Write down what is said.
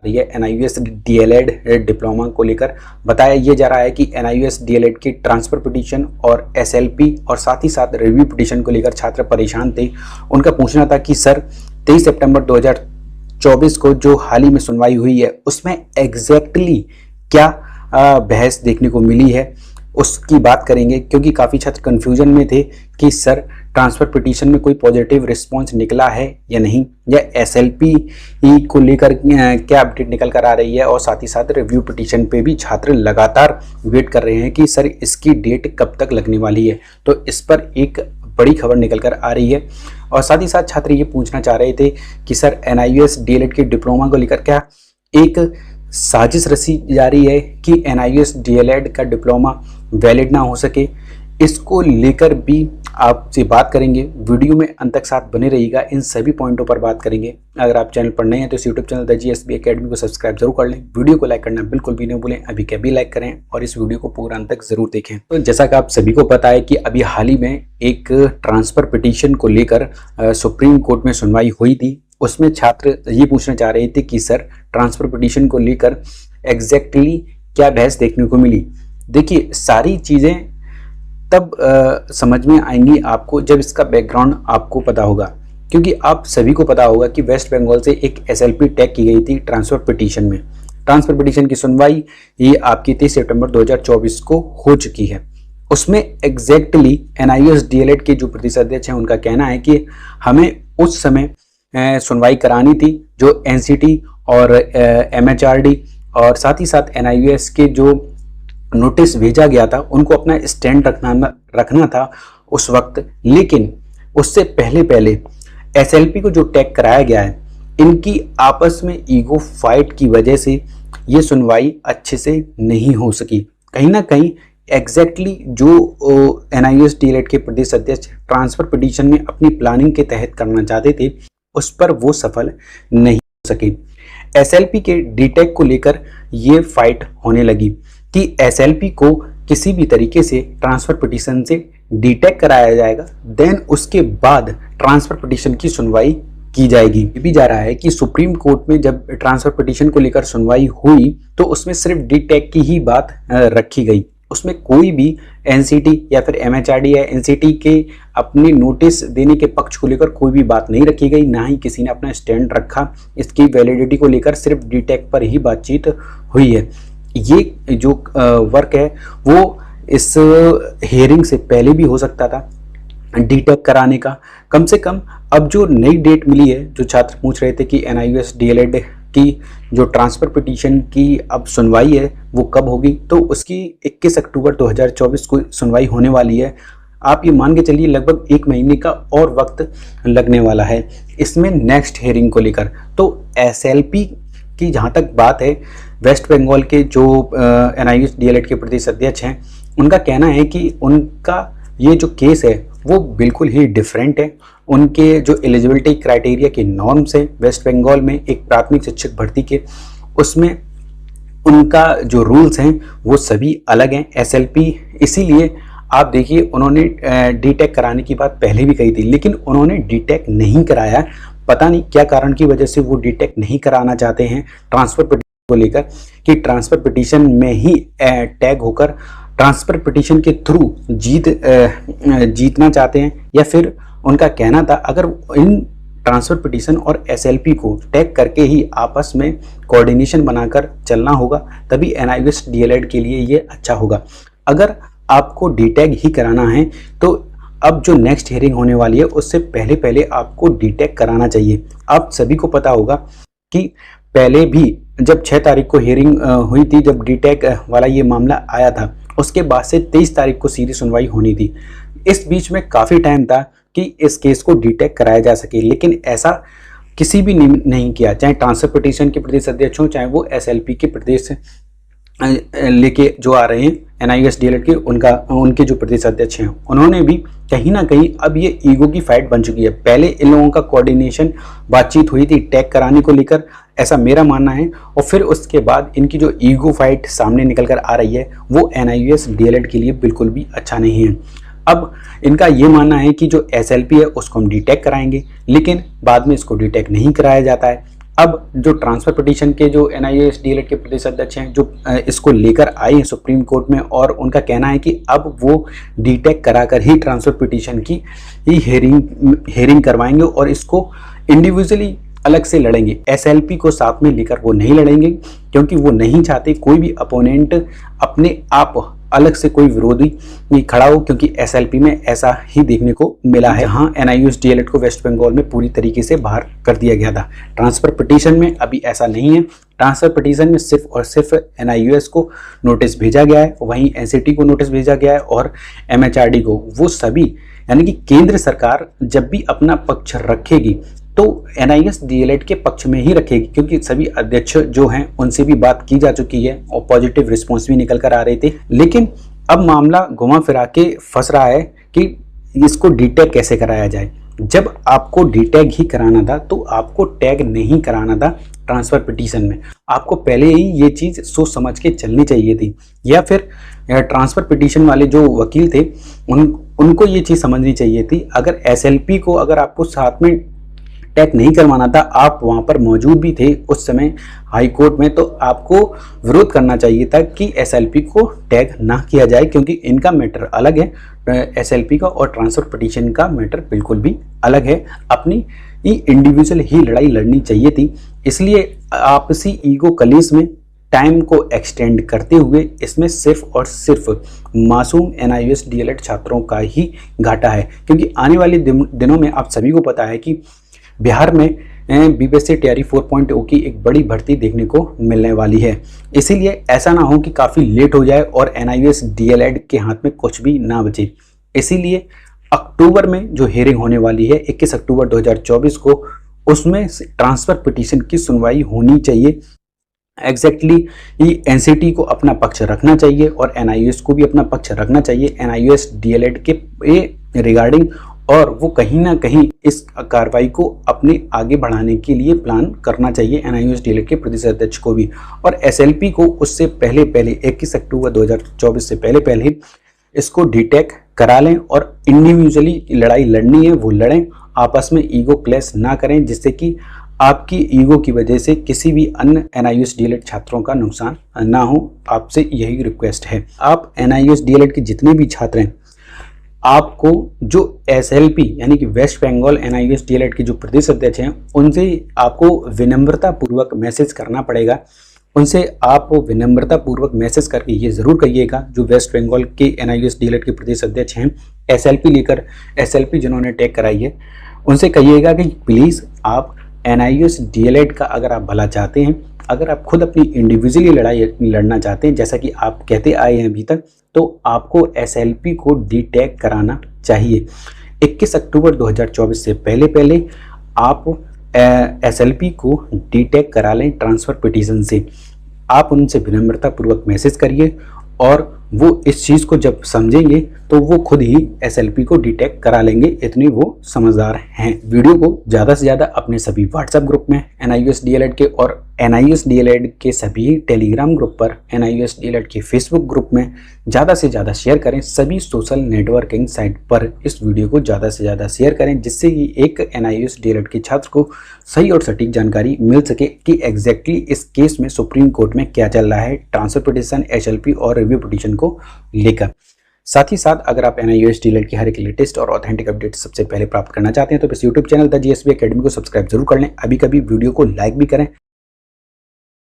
रही है NIUS DLED diploma को लेकर। बताया ये जा रहा है कि NIUS DLED की ट्रांसफर पिटीशन और SLP और साथ ही साथ रिव्यू पिटीशन को लेकर छात्र परेशान थे। उनका पूछना था कि सर 23 सितंबर 2024 को जो हाल ही में सुनवाई हुई है उसमें एग्जैक्टली क्या बहस देखने को मिली है, उसकी बात करेंगे, क्योंकि काफ़ी छात्र कन्फ्यूजन में थे कि सर ट्रांसफ़र पिटीशन में कोई पॉजिटिव रिस्पांस निकला है या नहीं, या SLP को लेकर क्या अपडेट निकल कर आ रही है, और साथ ही साथ रिव्यू पिटीशन पे भी छात्र लगातार वेट कर रहे हैं कि सर इसकी डेट कब तक लगने वाली है। तो इस पर एक बड़ी खबर निकल कर आ रही है। और साथ ही साथ छात्र ये पूछना चाह रहे थे कि सर NIUS DLED के डिप्लोमा को लेकर क्या एक साजिश रची जा रही है कि NIUS DLED का डिप्लोमा वैलिड ना हो सके। इसको लेकर भी आपसे बात करेंगे। वीडियो में अंत तक साथ बने रहिएगा, इन सभी पॉइंटों पर बात करेंगे। अगर आप चैनल पर नए हैं तो इस YouTube channel the GSB academy को सब्सक्राइब जरूर कर लें। वीडियो को लाइक करना बिल्कुल भी नहीं भूलें, अभी के अभी लाइक करें और इस वीडियो को पूरा अंत तक जरूर देखें। तो जैसा कि आप सभी को पता है कि अभी हाल ही में एक ट्रांसफर पिटीशन को लेकर सुप्रीम कोर्ट में सुनवाई हुई थी। उसमें छात्र ये पूछना चाह रहे थे कि सर ट्रांसफर पिटीशन को लेकर एग्जैक्टली क्या बहस देखने को मिली। देखिए, सारी चीज़ें तब समझ में आएंगी आपको जब इसका बैकग्राउंड आपको पता होगा, क्योंकि आप सभी को पता होगा कि वेस्ट बंगाल से एक SLP टैग की गई थी ट्रांसफर पिटीशन में। ट्रांसफर पिटीशन की सुनवाई ये आपकी 23 सितंबर 2024 को हो चुकी है। उसमें एग्जैक्टली NIUS DLED के जो प्रदेश अध्यक्ष हैं उनका कहना है कि हमें उस समय सुनवाई करानी थी, जो NCT और MHRD और साथ ही साथ NIUS के जो नोटिस भेजा गया था उनको अपना स्टैंड रखना था उस वक्त। लेकिन उससे पहले SLP को जो टैग कराया गया है, इनकी आपस में ईगो फाइट की वजह से ये सुनवाई अच्छे से नहीं हो सकी। कहीं ना कहीं एग्जैक्टली जो NIUS DLED के प्रदेश अध्यक्ष ट्रांसफर पिटीशन में अपनी प्लानिंग के तहत करना चाहते थे, उस पर वो सफल नहीं हो सके। SLP के डीटेक को लेकर ये फाइट होने लगी कि SLP को किसी भी तरीके से ट्रांसफर पिटीशन से डीटेक कराया जाएगा, देन उसके बाद ट्रांसफर पिटीशन की सुनवाई की जाएगी। ये भी जा रहा है कि सुप्रीम कोर्ट में जब ट्रांसफर पिटीशन को लेकर सुनवाई हुई तो उसमें सिर्फ डीटेक की ही बात रखी गई। उसमें कोई भी NCT या फिर MHRD या NCT के अपने नोटिस देने के पक्ष को लेकर कोई भी बात नहीं रखी गई, ना ही किसी ने अपना स्टैंड रखा। इसकी वैलिडिटी को लेकर सिर्फ डीटेक पर ही बातचीत हुई है। ये जो वर्क है वो इस हियरिंग से पहले भी हो सकता था डीटेक कराने का। कम से कम अब जो नई डेट मिली है, जो छात्र पूछ रहे थे कि NIUS DLED की जो ट्रांसफर पिटीशन की अब सुनवाई है वो कब होगी, तो उसकी 21 अक्टूबर 2024 को सुनवाई होने वाली है। आप ये मान के चलिए लगभग 1 महीने का और वक्त लगने वाला है इसमें नेक्स्ट हियरिंग को लेकर। तो SLP की जहाँ तक बात है, वेस्ट बंगाल के जो NIUS DLED के प्रदेश अध्यक्ष हैं, उनका कहना है कि उनका ये जो केस है वो बिल्कुल ही डिफरेंट है। उनके जो एलिजिबिलिटी क्राइटेरिया के नॉर्म्स हैं वेस्ट बंगाल में एक प्राथमिक शिक्षक भर्ती के, उसमें उनका जो रूल्स हैं वो सभी अलग हैं। SLP इसीलिए आप देखिए उन्होंने डीटेक कराने की बात पहले भी कही थी, लेकिन उन्होंने डीटेक नहीं कराया। पता नहीं क्या कारण की वजह से वो डीटेक नहीं कराना चाहते हैं ट्रांसफर पिटीशन को लेकर, कि ट्रांसफर पिटीशन में ही टैग होकर ट्रांसफर पिटीशन के थ्रू जीतना चाहते हैं, या फिर उनका कहना था अगर इन ट्रांसफर पिटीशन और SLP को टैग करके ही आपस में कोऑर्डिनेशन बनाकर चलना होगा, तभी NIUS DLED के लिए ये अच्छा होगा। अगर आपको डीटेक ही कराना है तो अब जो नेक्स्ट हियरिंग होने वाली है उससे पहले आपको डीटेक कराना चाहिए। आप सभी को पता होगा कि पहले भी जब 6 तारीख को हियरिंग हुई थी, जब डीटेक वाला ये मामला आया था, उसके बाद से 23 तारीख को सीधी सुनवाई होनी थी। इस बीच में काफ़ी टाइम था कि इस केस को डीटेक कराया जा सके, लेकिन ऐसा किसी भी ने नहीं किया, चाहे ट्रांसफर पिटीशन के प्रदेश अध्यक्ष हों, चाहे वो SLP के प्रदेश लेके जो आ रहे हैं NIUS DLED के, उनके जो प्रदेश अध्यक्ष हैं, उन्होंने भी कहीं ना कहीं अब ये ईगो की फाइट बन चुकी है। पहले इन लोगों का कोऑर्डिनेशन बातचीत हुई थी टैग कराने को लेकर, ऐसा मेरा मानना है, और फिर उसके बाद इनकी जो ईगो फाइट सामने निकल कर आ रही है वो NIUS DLED के लिए बिल्कुल भी अच्छा नहीं है। अब इनका ये मानना है कि जो SLP है उसको हम डीटेक कराएंगे, लेकिन बाद में इसको डीटेक नहीं कराया जाता है। अब जो ट्रांसफर पिटीशन के जो NIOS DLED के प्रदेश अध्यक्ष हैं जो इसको लेकर आए हैं सुप्रीम कोर्ट में, और उनका कहना है कि अब वो डीटेक कराकर ही ट्रांसफर पिटीशन की हेयरिंग करवाएंगे और इसको इंडिविजुअली अलग से लड़ेंगे। SLP को साथ में लेकर वो नहीं लड़ेंगे, क्योंकि वो नहीं चाहते कोई भी अपोनेंट अपने आप अलग से कोई विरोधी खड़ा हो, क्योंकि SLP में ऐसा ही देखने को मिला है। हाँ, NIOS DLED को वेस्ट बंगाल में पूरी तरीके से बाहर कर दिया गया था। ट्रांसफर पिटीशन में अभी ऐसा नहीं है। ट्रांसफर पिटीशन में सिर्फ और सिर्फ NIOS को नोटिस भेजा गया है, वहीं NCT को नोटिस भेजा गया है और MHRD को। वो सभी यानी कि केंद्र सरकार जब भी अपना पक्ष रखेगी तो NIOS DLED के पक्ष में ही रखेगी, क्योंकि सभी अध्यक्ष जो हैं उनसे भी बात की जा चुकी है और पॉजिटिव रिस्पॉन्स भी निकल कर आ रहे थे। लेकिन अब मामला घुमा फिरा के फंस रहा है कि इसको डीटैग कैसे कराया जाए। जब आपको डीटैग ही कराना था तो आपको टैग नहीं कराना था ट्रांसफर पिटीशन में। आपको पहले ही ये चीज़ सोच समझ के चलनी चाहिए थी, या फिर ट्रांसफर पिटीशन वाले जो वकील थे उनको ये चीज़ समझनी चाहिए थी। अगर SLP को अगर आपको साथ में टैग नहीं करवाना था, आप वहां पर मौजूद भी थे उस समय हाई कोर्ट में, तो आपको विरोध करना चाहिए था कि SLP को टैग ना किया जाए, क्योंकि इनका मैटर अलग है SLP का, और ट्रांसफर पिटीशन का मैटर बिल्कुल भी अलग है। अपनी इंडिविजुअल ही लड़ाई लड़नी चाहिए थी। इसलिए आपसी ईगो कलेश में टाइम को एक्सटेंड करते हुए इसमें सिर्फ और सिर्फ मासूम NIOS DLED छात्रों का ही घाटा है, क्योंकि आने वाले दिनों में आप सभी को पता है कि बिहार में BPSC तैयारी 4.0 की एक बड़ी भर्ती देखने को मिलने वाली है। इसीलिए ऐसा ना हो कि काफ़ी लेट हो जाए और NIOS DLED के हाथ में कुछ भी ना बचे। इसीलिए अक्टूबर में जो हियरिंग होने वाली है 21 अक्टूबर 2024 को, उसमें ट्रांसफर पिटीशन की सुनवाई होनी चाहिए। एग्जैक्टली NCT को अपना पक्ष रखना चाहिए और NIOS को भी अपना पक्ष रखना चाहिए NIOS DLED के रिगार्डिंग, और वो कहीं ना कहीं इस कार्रवाई को अपने आगे बढ़ाने के लिए प्लान करना चाहिए NIOS DLED के प्रदेश अध्यक्ष को भी। और SLP को उससे पहले 21 अक्टूबर 2024 से पहले इसको डीटैग करा लें और इंडिविजुअली लड़ाई लड़नी है वो लड़ें, आपस में ईगो क्लैश ना करें, जिससे कि आपकी ईगो की वजह से किसी भी अन्य NIOS DLED छात्रों का नुकसान ना हो। आपसे यही रिक्वेस्ट है। आप NIOS DLED के जितने भी छात्र हैं, आपको जो SLP यानी कि वेस्ट बंगाल NIOS DLED के जो प्रदेश अध्यक्ष हैं, उनसे आपको विनम्रता पूर्वक मैसेज करना पड़ेगा। उनसे आप विनम्रता पूर्वक मैसेज करके ये ज़रूर कहिएगा, जो वेस्ट बंगाल के NIOS DLED के प्रदेश अध्यक्ष हैं, SLP लेकर SLP जिन्होंने टैग कराई है, उनसे कहिएगा कि प्लीज़ आप NIOS DLED का अगर आप भला चाहते हैं, अगर आप खुद अपनी इंडिविजुअली लड़ाई लड़ना चाहते हैं, जैसा कि आप कहते आए हैं अभी तक, तो आपको SLP को डीटैग कराना चाहिए। 21 अक्टूबर 2024 से पहले आप SLP को डीटैग करा लें ट्रांसफर पिटीशन से। आप उनसे विनम्रता पूर्वक मैसेज करिए और वो इस चीज़ को जब समझेंगे तो वो खुद ही SLP को डीटैग करा लेंगे, इतनी वो समझदार हैं। वीडियो को ज़्यादा से ज़्यादा अपने सभी व्हाट्सएप ग्रुप में NIOS DLED के और NIOS DLED के सभी टेलीग्राम ग्रुप पर, NIOS DLED के फेसबुक ग्रुप में ज़्यादा से ज़्यादा शेयर करें। सभी सोशल नेटवर्किंग साइट पर इस वीडियो को ज़्यादा से ज़्यादा शेयर करें, जिससे कि एक NIOS DLED के छात्र को सही और सटीक जानकारी मिल सके कि एग्जैक्टली इस केस में सुप्रीम कोर्ट में क्या चल रहा है ट्रांसफर पिटीशन, SLP और रिव्यू पिटीशन को लेकर। साथ ही साथ अगर आप NIOS DLED की हर एक लेटेस्ट और ऑथेंटिक अपडेट सबसे पहले प्राप्त करना चाहते हैं तो इस YouTube channel the GSB academy को सब्सक्राइब जरूर कर लें। अभी कभी वीडियो को लाइक भी करें।